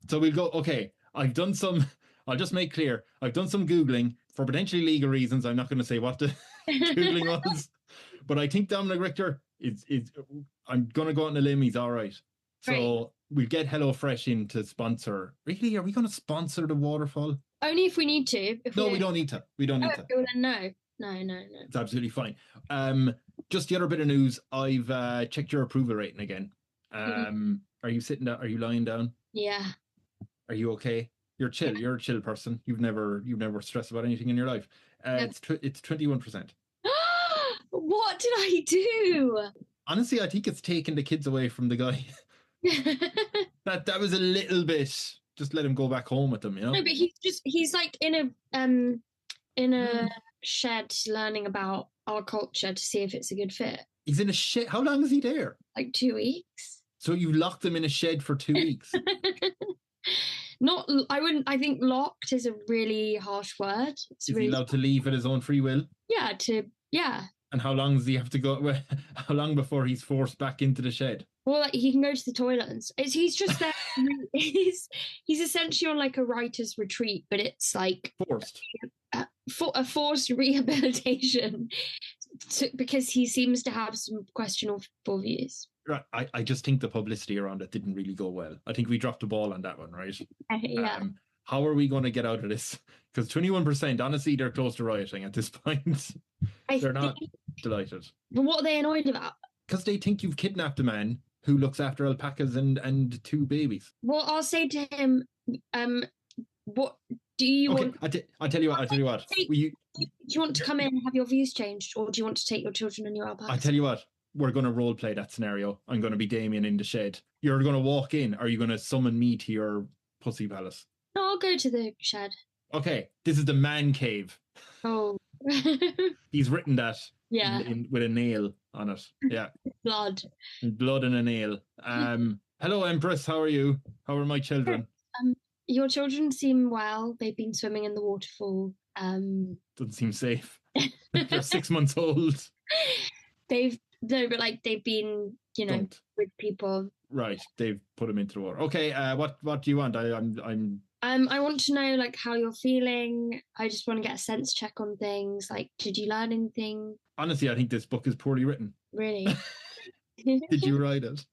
So we'll go, okay, I'll just make clear, I've done some Googling for potentially legal reasons. I'm not going to say what the Googling was, but I think Dominic Richter is I'm going to go out on a limb, he's all right. So we'll get HelloFresh in to sponsor. Really? Are we going to sponsor the waterfall? Only if we need to. We don't need to. We don't need to. Well, then no. It's absolutely fine. Just the other bit of news, I've checked your approval rating again. Are you sitting down? Are you lying down? Yeah. Are you okay? You're chill. Yeah. You're a chill person. You've never stressed about anything in your life. It's 21%. What did I do? Honestly, I think it's taking the kids away from the guy. that was a little bit. Just let him go back home with them, you know. No, but he's like in a shed learning about our culture to see if it's a good fit. He's in a shed. How long is he there? Like 2 weeks. So you locked him in a shed for 2 weeks? I think locked is a really harsh word. Is he allowed to leave at his own free will? Yeah. And how long does he have to go? How long before he's forced back into the shed? Well, like, he can go to the toilet. He's just there. he's essentially on like a writer's retreat, but it's like forced. A forced rehabilitation because he seems to have some questionable views. Right. I just think the publicity around it didn't really go well. I think we dropped the ball on that one, right? Yeah. How are we going to get out of this? Because 21%, honestly, they're close to rioting at this point. They're not delighted. But what are they annoyed about? Because they think you've kidnapped a man who looks after alpacas and 2 babies. Well, I'll say to him, what do you want? I'll tell you what. Do you want to come in and have your views changed, or do you want to take your children and your alpacas? I'll tell you what. We're going to role play that scenario. I'm going to be Damien in the shed. You're going to walk in. Are you going to summon me to your pussy palace? No, I'll go to the shed. Okay, this is the man cave. Oh. He's written that with a nail on it. Yeah. Blood. Blood and a nail. Hello, Empress. How are you? How are my children? Your children seem well. They've been swimming in the waterfall. Doesn't seem safe. They're 6 months old. They've been, Dunked. with people. Right, they've put them into the water. Okay, what do you want? I want to know how you're feeling. I just want to get a sense check on things. Did you learn anything? Honestly, I think this book is poorly written. Really? Did you write it?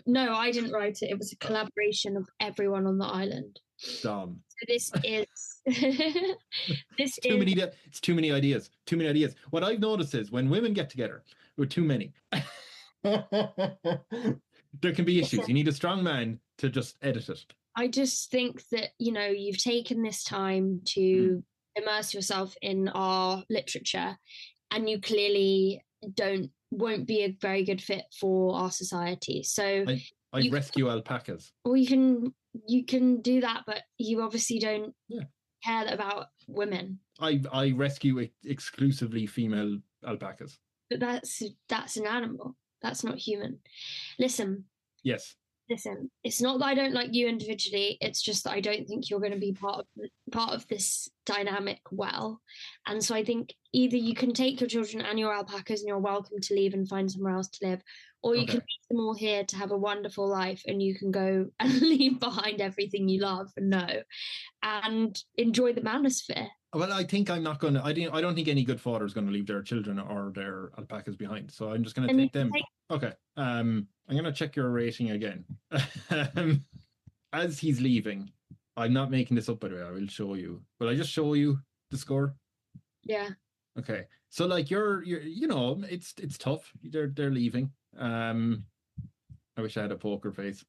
No, I didn't write it. It was a collaboration of everyone on the island. Dumb. So this is it's too many ideas. Too many ideas. What I've noticed is when women get together with too many, there can be issues. You need a strong man to just edit it. I just think that, you've taken this time to immerse yourself in our literature, and you clearly won't be a very good fit for our society. So I rescue alpacas. Well, you can do that, but you obviously don't care about women. I rescue exclusively female alpacas. But that's an animal. That's not human. Listen. Yes. Listen, it's not that I don't like you individually. It's just that I don't think you're going to be part of this dynamic well. And so I think either you can take your children and your alpacas and you're welcome to leave and find somewhere else to live, or you can leave them all here to have a wonderful life, and you can go and leave behind everything you love and know and enjoy the manosphere. Well, I think I'm not going to. I don't think any good father is going to leave their children or their alpacas behind. So I'm just going to take them. Okay. I'm going to check your rating again. As he's leaving, I'm not making this up, by the way. I will show you. Will I just show you the score? Yeah. Okay. So you're it's tough. They're leaving. I wish I had a poker face.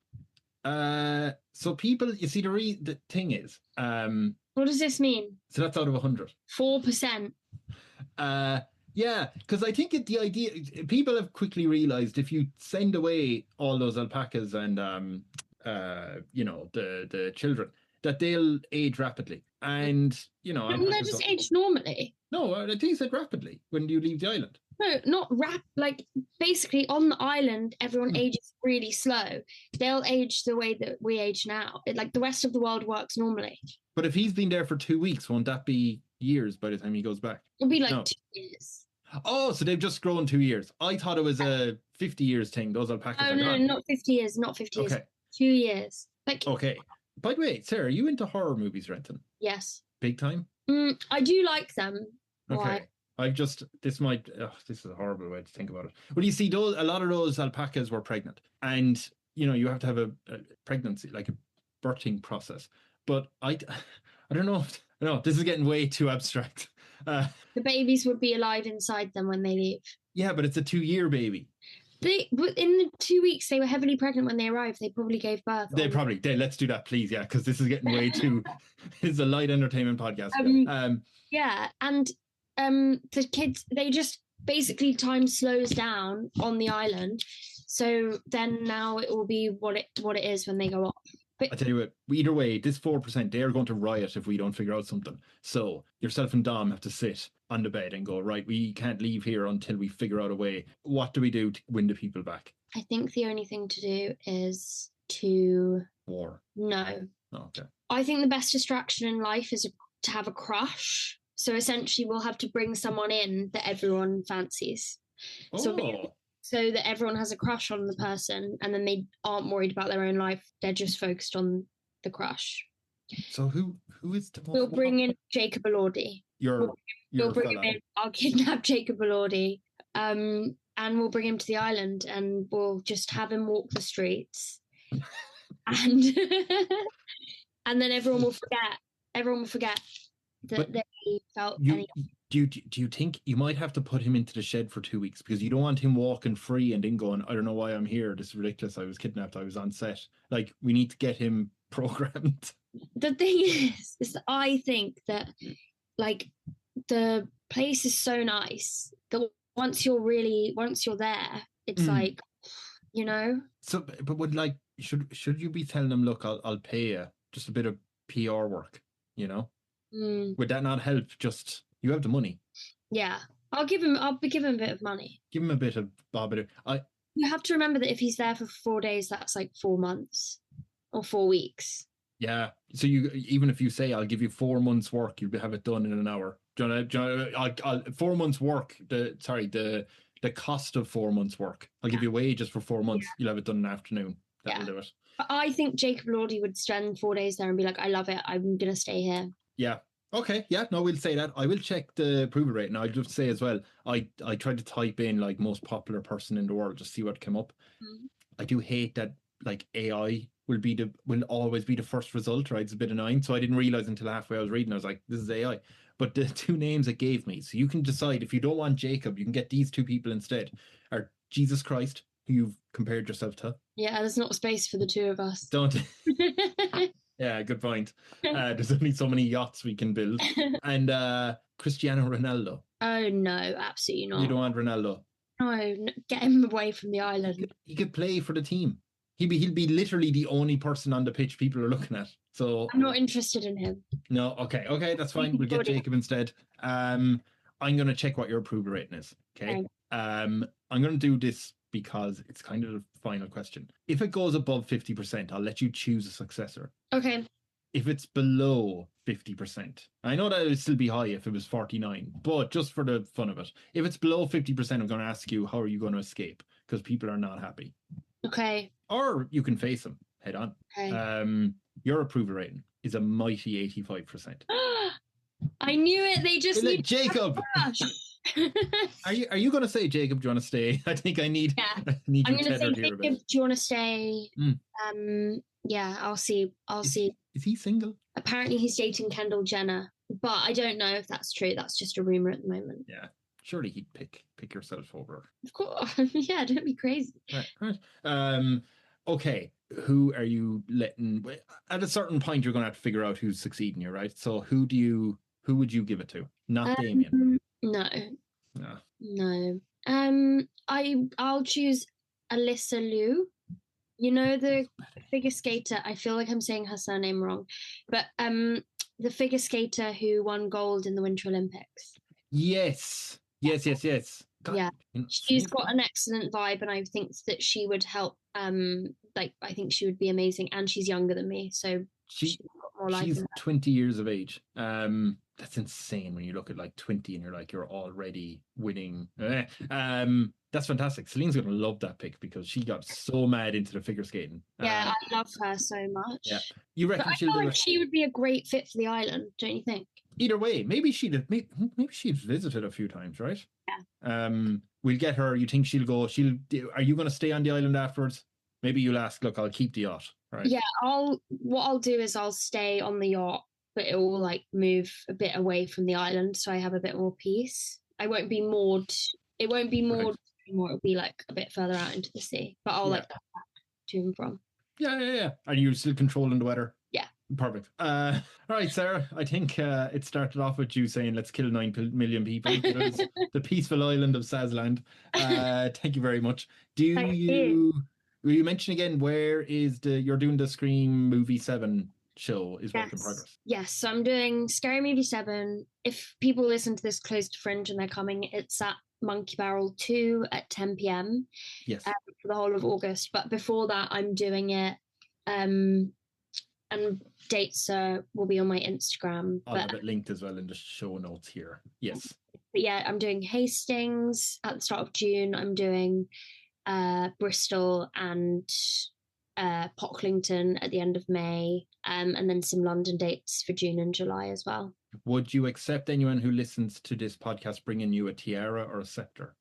So people, you see, the thing is, what does this mean? So that's out of 100. 4%. Yeah, because I think the idea, people have quickly realized if you send away all those alpacas and the children, that they'll age rapidly. And Wouldn't they just age normally? No, I think it said rapidly when you leave the island. No, not basically on the island, everyone ages really slow. They'll age the way that we age now. The rest of the world works normally. But if he's been there for 2 weeks, won't that be years by the time he goes back? It'll be 2 years. Oh, so they've just grown 2 years. I thought it was a 50 years thing. Those alpacas. Oh, no, not 50 years. Not 50 years. Okay. 2 years. Okay. By the way, Sarah, are you into horror movies, Renton? Yes. Big time? I do like them. Okay. Why? this is a horrible way to think about it. Well, you see, a lot of those alpacas were pregnant, and you have to have a pregnancy, like a birthing process. But I don't know. No, this is getting way too abstract. The babies would be alive inside them when they leave. Yeah, but it's a 2-year baby. In the 2 weeks they were heavily pregnant when they arrived. They probably gave birth. Let's do that, please. Yeah, because this is getting way too. It's a light entertainment podcast. Yeah, and the kids, they just basically time slows down on the island. So then now it will be what it is when they go off. But I tell you what, either way, this 4%, they are going to riot if we don't figure out something. So yourself and Dom have to sit on the bed and go, right, we can't leave here until we figure out a way. What do we do to win the people back? I think the only thing to do is to... War. No. Oh, okay. I think the best distraction in life is to have a crush. So essentially we'll have to bring someone in that everyone fancies. Oh. So that everyone has a crush on the person, and then they aren't worried about their own life. They're just focused on the crush. So who is the... We'll bring in Jacob Elordi. We'll bring him in. I'll kidnap Jacob Elordi. and we'll bring him to the island, and we'll just have him walk the streets, and and then everyone will forget. Everyone will forget that they felt any. Do you think you might have to put him into the shed for 2 weeks, because you don't want him walking free and then going, I don't know why I'm here. This is ridiculous. I was kidnapped. I was on set. Like, we need to get him programmed. The thing is that I think that like the place is so nice that once you're there, it's like, you know. So, but would like should you be telling them, look, I'll pay you just a bit of PR work, you know? Would that not help? Just, you have the money. Yeah, I'll give him a bit of money. Give him a bit of You have to remember that if he's there for 4 days, that's like 4 months or 4 weeks. Yeah. So you, even if you say, I'll give you 4 months work, you'll have it done in an hour. I'll 4 months work. The cost of 4 months work. I'll give you wages for 4 months. You'll have it done in the afternoon. That'll do it. I think Jacob Lordy would spend 4 days there and be like, I love it. I'm going to stay here. Yeah. Okay. Yeah. No, we'll say that. I will check the approval rate. And I'll just say as well, I tried to type in like most popular person in the world, just see what came up. I do hate that like AI will always be the first result, right? It's a bit annoying. So I didn't realize until halfway I was reading, I was like, this is AI. But the 2 names it gave me, so you can decide, if you don't want Jacob, you can get these 2 people instead, are Jesus Christ, who you've compared yourself to. Yeah, there's not space for the 2 of us. Don't. Yeah, good point. There's only so many yachts we can build. And Cristiano Ronaldo. Oh no, absolutely not. You don't want Ronaldo? No, get him away from the island. He could play for the team. He'll be literally the only person on the pitch people are looking at. So I'm not interested in him. No, okay, that's fine. We'll get Jacob instead. I'm going to check what your approval rating is. Okay. I'm going to do this because it's kind of the final question. If it goes above 50%, I'll let you choose a successor. Okay. If it's below 50%, I know that it would still be high if it was 49, but just for the fun of it, if it's below 50%, I'm going to ask you, how are you going to escape? Because people are not happy. Okay. Or you can face them head on. Okay. Your approval rating is a mighty 85%. I knew it. They just need Jacob. Are you going to say, Jacob, do you want to stay? I think I need. Yeah. I need I'm you going to say, Jacob, do you want to stay? Yeah, I'll see. Is he single? Apparently, he's dating Kendall Jenner, but I don't know if that's true. That's just a rumor at the moment. Yeah. Surely he'd pick yourself over. Of course. Yeah, don't be crazy. Right. Okay. Who are you letting? At a certain point, you're going to have to figure out who's succeeding you, right? So who would you give it to? Not Damien. No. No. I'll choose Alyssa Liu. You know, the figure skater. I feel like I'm saying her surname wrong, but the figure skater who won gold in the Winter Olympics. Yes. God, yeah, she's got an excellent vibe, and I think that she would help. I think she would be amazing, and she's younger than me, so she's got more life. She's 20 years of age. That's insane when you look at like 20 and you're like, you're already winning. That's fantastic. Celine's going to love that pick because she got so mad into the figure skating. Yeah, I love her so much. Yeah, you reckon she would be a great fit for the island, don't you think? Either way, maybe she'd visited a few times, right? Yeah. We'll get her. You think she'll go? Are you going to stay on the island afterwards? Maybe you'll ask, look, I'll keep the yacht, right? Yeah, what I'll do is I'll stay on the yacht, but it will like move a bit away from the island, so I have a bit more peace. I won't be moored. It won't be moored anymore. It'll be like a bit further out into the sea, but I'll like go back to and from. Yeah. Are you still controlling the weather? Yeah. Perfect. All right, Sarah. I think it started off with you saying, let's kill 9 million people. It was the peaceful island of Sazland. Thank you very much. Will you mention again, where is you're doing the Scream Movie 7 show is work in progress? Yes, so I'm doing Scary Movie 7. If people listen to this close to Fringe and they're coming, it's at Monkey Barrel 2 at 10 p.m. Yes. For the whole of August. But before that, I'm doing it, and dates will be on my Instagram. I'll have it linked as well in the show notes here. Yes. But yeah, I'm doing Hastings at the start of June. I'm doing Bristol and Pocklington at the end of May, and then some London dates for June and July as well. Would you accept anyone who listens to this podcast bringing you a tiara or a scepter?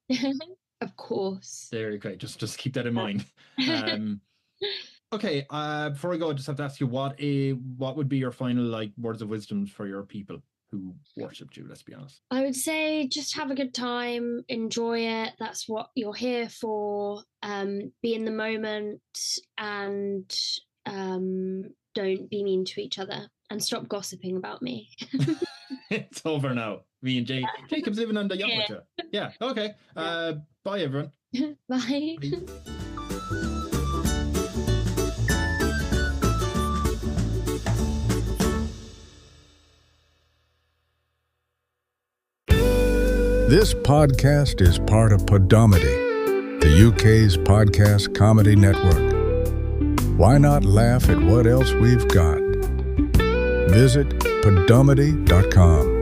Of course. Very great. Just keep that in mind. Okay. Before I go, I just have to ask you what would be your final like words of wisdom for your people who worshipped you? Let's be honest. I would say just have a good time, enjoy it. That's what you're here for. Be in the moment, and don't be mean to each other, and stop gossiping about me. It's over now. Me and Jacob's living on the yacht with you. Yeah. Okay. Bye, everyone. Bye. This podcast is part of Podomedy, the UK's podcast comedy network. Why not laugh at what else we've got? Visit podomedy.com.